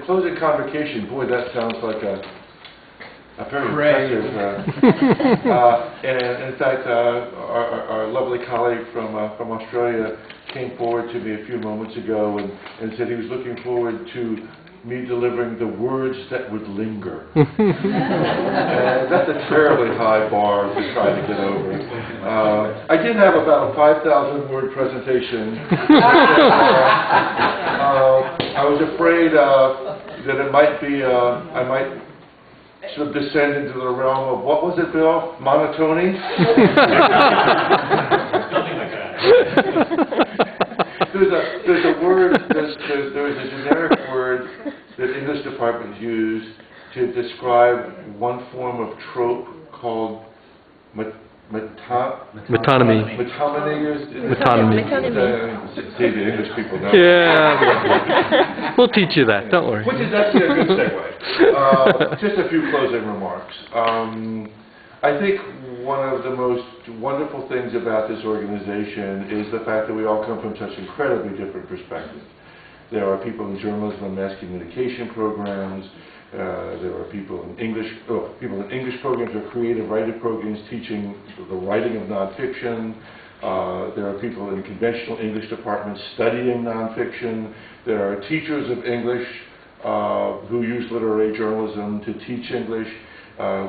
closing convocation, boy, that sounds like a very impressive. And in fact, our lovely colleague from Australia came forward to me a few moments ago and said he was looking forward to me delivering the words that would linger. And that's a terribly high bar to try to get over. I did have about a 5,000-word presentation. I was afraid that it might be, I might sort of descend into the realm of, what was it, Bill? Monotony? Something like that. There's a word, there's a generic word that English departments use to describe one form of trope called metonymy. See, the English people know. Yeah. We'll teach you that, don't worry. Which is actually a good segue. Just a few closing remarks. I think one of the most wonderful things about this organization is the fact that we all come from such incredibly different perspectives. There are people in journalism and mass communication programs. There are people in English programs or creative writing programs teaching the writing of nonfiction. There are people in conventional English departments studying nonfiction. There are teachers of English who use literary journalism to teach English.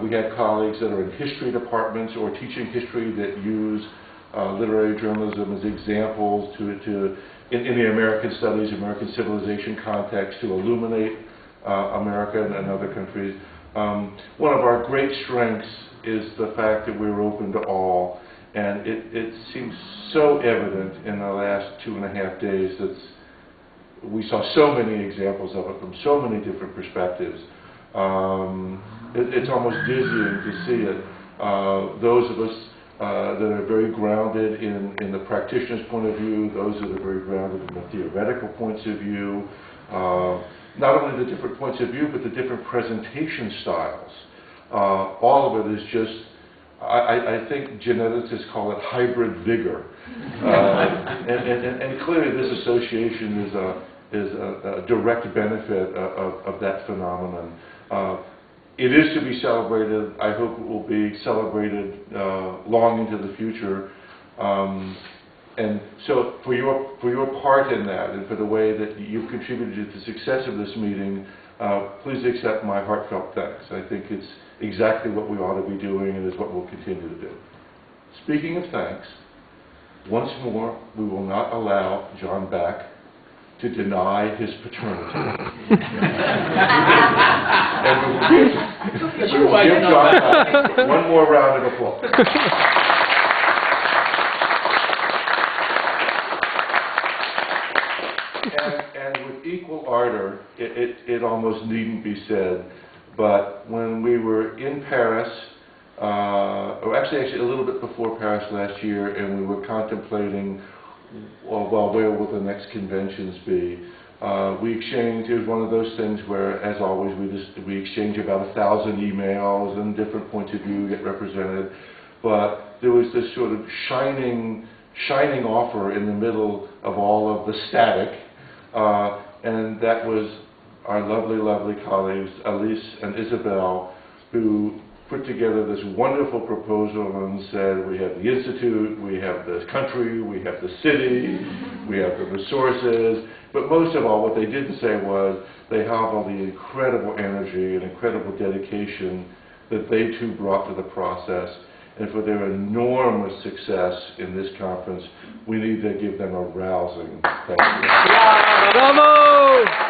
We have colleagues that are in history departments or teaching history that use literary journalism as examples in the American studies, American civilization context to illuminate America and other countries. One of our great strengths is the fact that we're open to all, and it seems so evident in the last 2.5 days that we saw so many examples of it from so many different perspectives. It's almost dizzying to see it. Those of us that are very grounded in the practitioner's point of view, those that are very grounded in the theoretical points of view, not only the different points of view, but the different presentation styles. All of it is just, I think geneticists call it hybrid vigor. And clearly this association is a direct benefit of that phenomenon. It is to be celebrated. I hope it will be celebrated long into the future. And so for your part in that and for the way that you've contributed to the success of this meeting, please accept my heartfelt thanks. I think it's exactly what we ought to be doing and is what we'll continue to do. Speaking of thanks, once more, we will not allow John Bak to deny his paternity. And we will give John Bak one more round of applause. And with equal ardor, it almost needn't be said, but when we were in Paris, or actually a little bit before Paris last year, and we were contemplating, well, where will the next conventions be? We exchanged, it was one of those things where, as always, we exchange about 1,000 emails and different points of view get represented, but there was this sort of shining offer in the middle of all of the static, and that was our lovely colleagues, Alice and Isabel, who put together this wonderful proposal and said, we have the institute, we have the country, we have the city, we have the resources, but most of all, what they didn't say was they have all the incredible energy and incredible dedication that they too brought to the process, and for their enormous success in this conference, we need to give them a rousing thank you. Bravo!